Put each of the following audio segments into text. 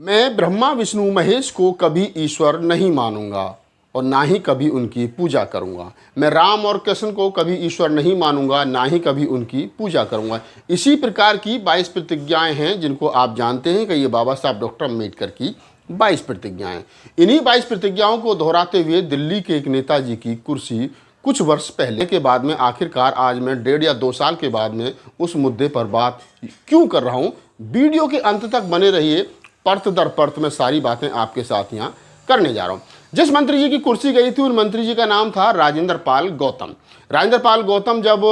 मैं ब्रह्मा विष्णु महेश को कभी ईश्वर नहीं मानूंगा और ना ही कभी उनकी पूजा करूंगा। मैं राम और कृष्ण को कभी ईश्वर नहीं मानूंगा, ना ही कभी उनकी पूजा करूंगा। इसी प्रकार की 22 प्रतिज्ञाएं हैं जिनको आप जानते हैं कि ये बाबा साहब डॉक्टर अम्बेडकर की 22 प्रतिज्ञाएं। इन्हीं 22 प्रतिज्ञाओं को दोहराते हुए दिल्ली के एक नेताजी की कुर्सी कुछ वर्ष पहले के बाद में आखिरकार आज मैं 1.5 या 2 साल के बाद में उस मुद्दे पर बात क्यों कर रहा हूँ। वीडियो के अंत तक बने रहिए, परत दर परत में सारी बातें आपके साथ यहाँ करने जा रहा हूँ। जिस मंत्री जी की कुर्सी गई थी उन मंत्री जी का नाम था राजेंद्र पाल गौतम। राजेंद्र पाल गौतम जब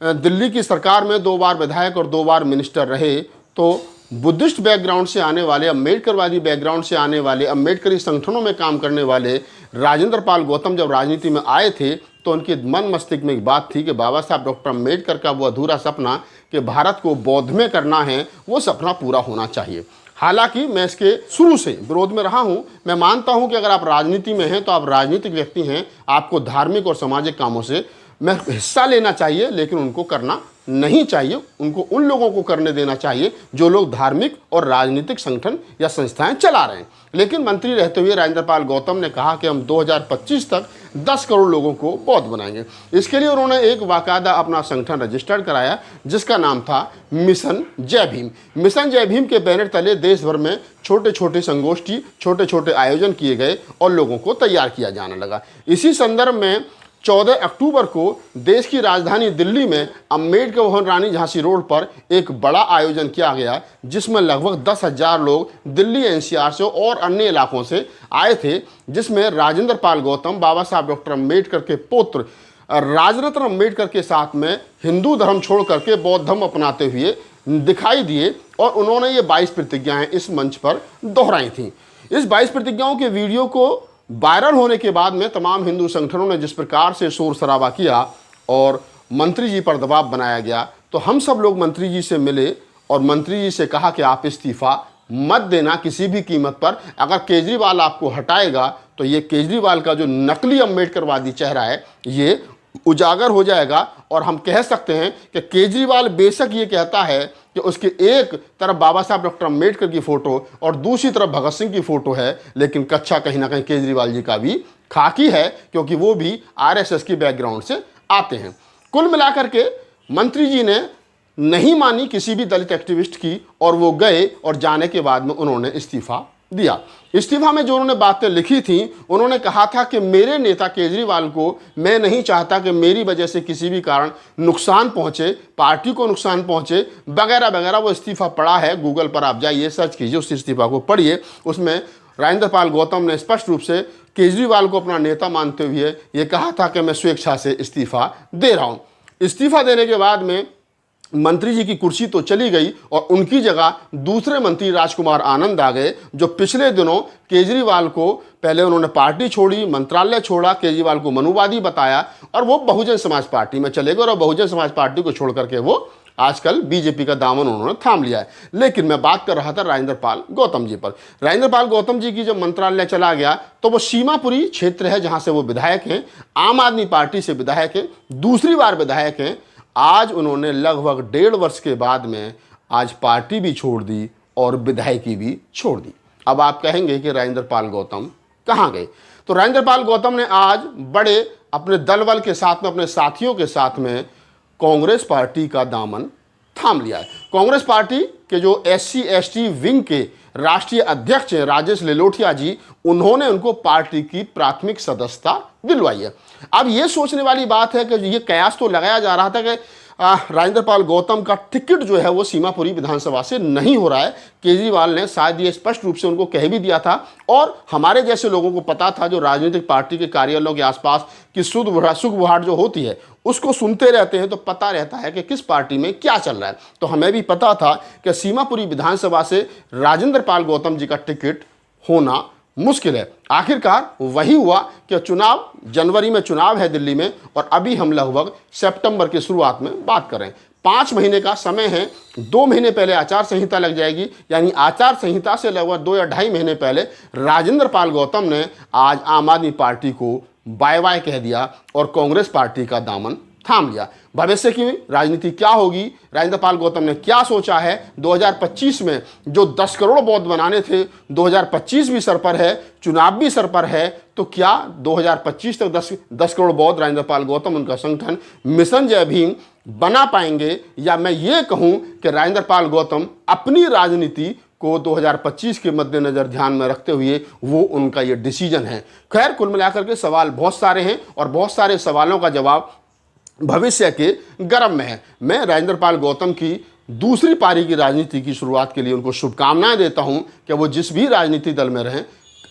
दिल्ली की सरकार में 2 बार विधायक और 2 बार मिनिस्टर रहे तो बुद्धिस्ट बैकग्राउंड से आने वाले, अम्बेडकरवादी बैकग्राउंड से आने वाले, अम्बेडकरी संगठनों में काम करने वाले राजेंद्र पाल गौतम जब राजनीति में आए थे तो उनके मन मस्तिष्क में एक बात थी कि बाबा साहब डॉक्टर अम्बेडकर का वो अधूरा सपना कि भारत को बौद्ध में करना है, वो सपना पूरा होना चाहिए। हालांकि मैं इसके शुरू से विरोध में रहा हूं। मैं मानता हूं कि अगर आप राजनीति में हैं तो आप राजनीतिक व्यक्ति हैं, आपको धार्मिक और सामाजिक कामों से मैं हिस्सा लेना चाहिए, लेकिन उनको करना नहीं चाहिए। उनको उन लोगों को करने देना चाहिए जो लोग धार्मिक और राजनीतिक संगठन या संस्थाएं चला रहे हैं। लेकिन मंत्री रहते हुए राजेंद्र पाल गौतम ने कहा कि हम 2025 तक 10 करोड़ लोगों को बौद्ध बनाएंगे। इसके लिए उन्होंने एक बाकायदा अपना संगठन रजिस्टर्ड कराया जिसका नाम था मिशन जय भीम। मिशन जय भीम के बैनर तले देश भर में छोटे छोटे संगोष्ठी, छोटे छोटे आयोजन किए गए और लोगों को तैयार किया जाने लगा। इसी संदर्भ में 14 अक्टूबर को देश की राजधानी दिल्ली में अम्बेडकर भवन रानी झांसी रोड पर एक बड़ा आयोजन किया गया जिसमें लगभग 10,000 लोग दिल्ली एनसीआर से और अन्य इलाकों से आए थे, जिसमें राजेंद्र पाल गौतम, बाबा साहब डॉक्टर अम्बेडकर के पुत्र राजरत्न अम्बेडकर के साथ में हिंदू धर्म छोड़ करके बौद्ध धर्म अपनाते हुए दिखाई दिए और उन्होंने ये 22 प्रतिज्ञाएं इस मंच पर दोहराई थी। इस 22 प्रतिज्ञाओं के वीडियो को वायरल होने के बाद में तमाम हिंदू संगठनों ने जिस प्रकार से शोर शराबा किया और मंत्री जी पर दबाव बनाया गया, तो हम सब लोग मंत्री जी से मिले और मंत्री जी से कहा कि आप इस्तीफा मत देना किसी भी कीमत पर। अगर केजरीवाल आपको हटाएगा तो ये केजरीवाल का जो नकली अम्बेडकरवादी चेहरा है ये उजागर हो जाएगा और हम कह सकते हैं कि केजरीवाल बेशक ये कहता है कि उसके एक तरफ बाबा साहब डॉक्टर अम्बेडकर की फ़ोटो और दूसरी तरफ भगत सिंह की फ़ोटो है, लेकिन कच्चा कहीं ना कहीं केजरीवाल जी का भी खाकी है क्योंकि वो भी आरएसएस की बैकग्राउंड से आते हैं। कुल मिलाकर के मंत्री जी ने नहीं मानी किसी भी दलित एक्टिविस्ट की और वो गए और जाने के बाद में उन्होंने इस्तीफा दिया। इस्तीफा में जो उन्होंने बातें लिखी थी, उन्होंने कहा था कि मेरे नेता केजरीवाल को मैं नहीं चाहता कि मेरी वजह से किसी भी कारण नुकसान पहुंचे, पार्टी को नुकसान पहुंचे वगैरह वगैरह। वो इस्तीफा पड़ा है, गूगल पर आप जाइए, सर्च कीजिए, उस इस्तीफा को पढ़िए। उसमें राजेंद्र पाल गौतम ने स्पष्ट रूप से केजरीवाल को अपना नेता मानते हुए ये कहा था कि मैं स्वेच्छा से इस्तीफा दे रहा हूँ। इस्तीफा देने के बाद में मंत्री जी की कुर्सी तो चली गई और उनकी जगह दूसरे मंत्री राजकुमार आनंद आ गए जो पिछले दिनों केजरीवाल को, पहले उन्होंने पार्टी छोड़ी, मंत्रालय छोड़ा, केजरीवाल को मनुवादी बताया और वो बहुजन समाज पार्टी में चले गए और बहुजन समाज पार्टी को छोड़ करके वो आजकल बीजेपी का दामन उन्होंने थाम लिया है। लेकिन मैं बात कर रहा था राजेंद्र पाल गौतम जी पर। राजेंद्र पाल गौतम जी की जब मंत्रालय चला गया तो वो सीमापुरी क्षेत्र है जहाँ से वो विधायक हैं, आम आदमी पार्टी से विधायक हैं, दूसरी बार विधायक हैं। आज उन्होंने लगभग 1.5 वर्ष के बाद में आज पार्टी भी छोड़ दी और विधायकी भी छोड़ दी। अब आप कहेंगे कि राजेंद्र पाल गौतम कहाँ गए? तो राजेंद्र पाल गौतम ने आज बड़े अपने दल बल के साथ में, अपने साथियों के साथ में कांग्रेस पार्टी का दामन थाम लिया है। कांग्रेस पार्टी के जो SC/ST विंग के राष्ट्रीय अध्यक्ष हैं राजेश लिलोटिया जी, उन्होंने उनको पार्टी की प्राथमिक सदस्यता दिलवाई है। अब ये सोचने वाली बात है कि ये कयास तो लगाया जा रहा था कि राजेंद्र पाल गौतम का टिकट जो है वो सीमापुरी विधानसभा से नहीं हो रहा है। केजरीवाल ने शायद ये स्पष्ट रूप से उनको कह भी दिया था और हमारे जैसे लोगों को पता था जो राजनीतिक पार्टी के कार्यालयों के आसपास की सुख-बुहार जो होती है उसको सुनते रहते हैं तो पता रहता है कि किस पार्टी में क्या चल रहा है। तो हमें भी पता था कि सीमापुरी विधानसभा से राजेंद्र पाल गौतम जी का टिकट होना मुश्किल है। आखिरकार वही हुआ कि चुनाव, जनवरी में चुनाव है दिल्ली में और अभी हम लगभग सितंबर की शुरुआत में बात करें। 5 महीने का समय है। 2 महीने पहले आचार संहिता लग जाएगी, यानी आचार संहिता से लगभग 2 या 2.5 महीने पहले राजेंद्र पाल गौतम ने आज आम आदमी पार्टी को बाय बाय कह दिया और कांग्रेस पार्टी का दामन थाम लिया। भविष्य की राजनीति क्या होगी, राजेंद्र पाल गौतम ने क्या सोचा है, 2025 में जो 10 करोड़ बौद्ध बनाने थे, 2025 भी सर पर है, चुनाव भी सर पर है, तो क्या 2025 तक 10 करोड़ बौद्ध राजेंद्र पाल गौतम उनका संगठन मिशन जय भीम बना पाएंगे, या मैं ये कहूं कि राजेंद्र पाल गौतम अपनी राजनीति को 2025 के मद्देनजर ध्यान में रखते हुए वो उनका ये डिसीजन है। खैर, कुल मिलाकर के सवाल बहुत सारे हैं और बहुत सारे सवालों का जवाब भविष्य के गर्भ में है। मैं राजेंद्र पाल गौतम की दूसरी पारी की राजनीति की शुरुआत के लिए उनको शुभकामनाएं देता हूं कि वो जिस भी राजनीति दल में रहें,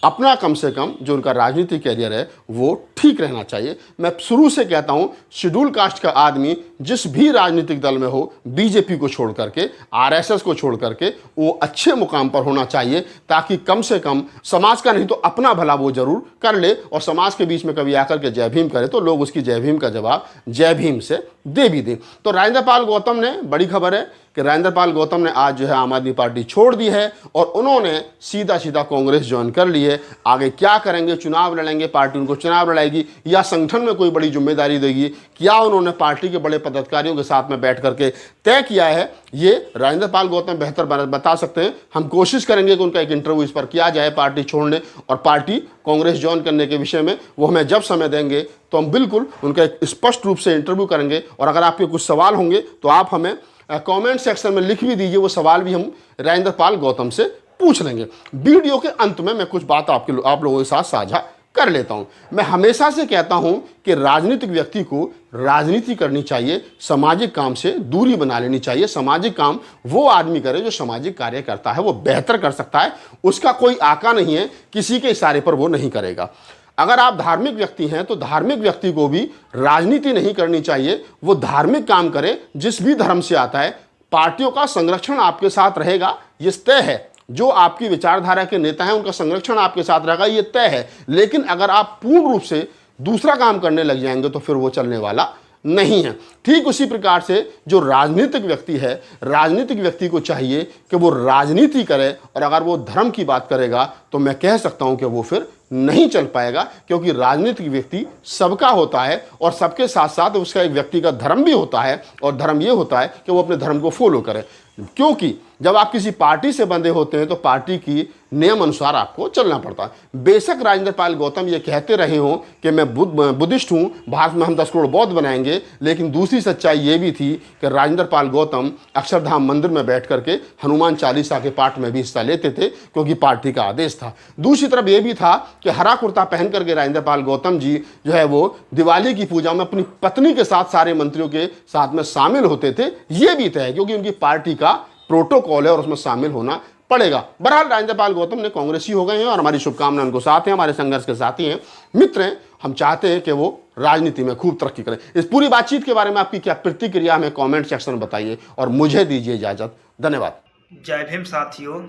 अपना कम से कम जो उनका राजनीतिक कैरियर है वो ठीक रहना चाहिए। मैं शुरू से कहता हूं, शेड्यूल कास्ट का आदमी जिस भी राजनीतिक दल में हो, बीजेपी को छोड़ करके, आरएसएस को छोड़ करके, वो अच्छे मुकाम पर होना चाहिए, ताकि कम से कम समाज का नहीं तो अपना भला वो जरूर कर ले, और समाज के बीच में कभी आकर के जय भीम करे तो लोग उसकी जय भीम का जवाब जय भीम से दे भी दें। तो राजेंद्र पाल गौतम ने, बड़ी खबर है कि राजेंद्र पाल गौतम ने आज जो है आम आदमी पार्टी छोड़ दी है और उन्होंने सीधा सीधा कांग्रेस ज्वाइन कर ली है। आगे क्या करेंगे, चुनाव लड़ेंगे, पार्टी उनको चुनाव लड़ाएगी या संगठन में कोई बड़ी जिम्मेदारी देगी, क्या उन्होंने पार्टी के बड़े पदाधिकारियों के साथ में बैठ करके तय किया है, ये राजेंद्र पाल गौतम बेहतर बता सकते हैं। हम कोशिश करेंगे कि उनका एक इंटरव्यू इस पर किया जाए, पार्टी छोड़ने और पार्टी कांग्रेस ज्वाइन करने के विषय में। वो हमें जब समय देंगे तो हम बिल्कुल उनका एक स्पष्ट रूप से इंटरव्यू करेंगे। और अगर आपके कुछ सवाल होंगे तो आप हमें कमेंट सेक्शन में लिख भी दीजिए, वो सवाल भी हम राजेंद्र पाल गौतम से पूछ लेंगे। वीडियो के अंत में मैं कुछ बात आप लोगों के साथ साझा कर लेता हूं। मैं हमेशा से कहता हूं कि राजनीतिक व्यक्ति को राजनीति करनी चाहिए, सामाजिक काम से दूरी बना लेनी चाहिए। सामाजिक काम वो आदमी करे जो सामाजिक कार्य करता है, वो बेहतर कर सकता है, उसका कोई आका नहीं है, किसी के इशारे पर वो नहीं करेगा। अगर आप धार्मिक व्यक्ति हैं तो धार्मिक व्यक्ति को भी राजनीति नहीं करनी चाहिए, वो धार्मिक काम करे जिस भी धर्म से आता है। पार्टियों का संरक्षण आपके साथ रहेगा, ये तय है। जो आपकी विचारधारा के नेता हैं उनका संरक्षण आपके साथ रहेगा, ये तय है। लेकिन अगर आप पूर्ण रूप से दूसरा काम करने लग जाएंगे तो फिर वो चलने वाला नहीं है। ठीक उसी प्रकार से जो राजनीतिक व्यक्ति है, राजनीतिक व्यक्ति को चाहिए कि वो राजनीति करे, और अगर वो धर्म की बात करेगा तो मैं कह सकता हूं कि वो फिर नहीं चल पाएगा, क्योंकि राजनीतिक व्यक्ति सबका होता है और सबके साथ साथ उसका एक व्यक्ति का धर्म भी होता है, और धर्म ये होता है कि वो अपने धर्म को फॉलो करे। क्योंकि जब आप किसी पार्टी से बंधे होते हैं तो पार्टी की नियम अनुसार आपको चलना पड़ता है। बेशक राजेंद्र पाल गौतम ये कहते रहे हों कि मैं बुद्धिस्ट हूं, भारत में हम 10 करोड़ बौद्ध बनाएंगे, लेकिन दूसरी सच्चाई ये भी थी कि राजेंद्र पाल गौतम अक्षरधाम मंदिर में बैठ करके हनुमान चालीसा के पाठ में भी हिस्सा लेते थे, क्योंकि पार्टी का आदेश था। दूसरी तरफ ये भी था कि हरा कुर्ता पहन करके राजेंद्र पाल गौतम जी जो है वो दिवाली की पूजा में अपनी पत्नी के साथ सारे मंत्रियों के साथ में शामिल होते थे। ये भी तय है, क्योंकि उनकी पार्टी का प्रोटोकॉल है और उसमें शामिल होना पड़ेगा। बहरहाल राजेंद्र पाल गौतम ने कांग्रेसी हो गए हैं और हमारी शुभकामनाएं उनको साथ हैं, हमारे संघर्ष के साथी हैं, मित्र हैं। हम चाहते हैं कि वो राजनीति में खूब तरक्की करें। इस पूरी बातचीत के बारे में आपकी क्या प्रतिक्रिया हमें कमेंट सेक्शन में बताइए और मुझे दीजिए इजाजत। धन्यवाद। जय भीम साथियों,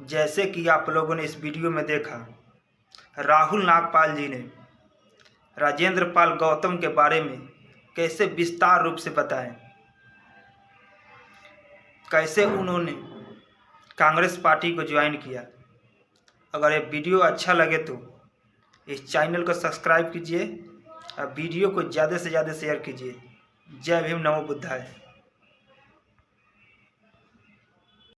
जैसे कि आप लोगों ने इस वीडियो में देखा, राहुल नागपाल जी ने राजेंद्र पाल गौतम के बारे में कैसे विस्तार रूप से बताएं, कैसे उन्होंने कांग्रेस पार्टी को ज्वाइन किया। अगर ये वीडियो अच्छा लगे तो इस चैनल को सब्सक्राइब कीजिए और वीडियो को ज़्यादा से ज़्यादा शेयर कीजिए। जय भीम, नमो बुद्धाय।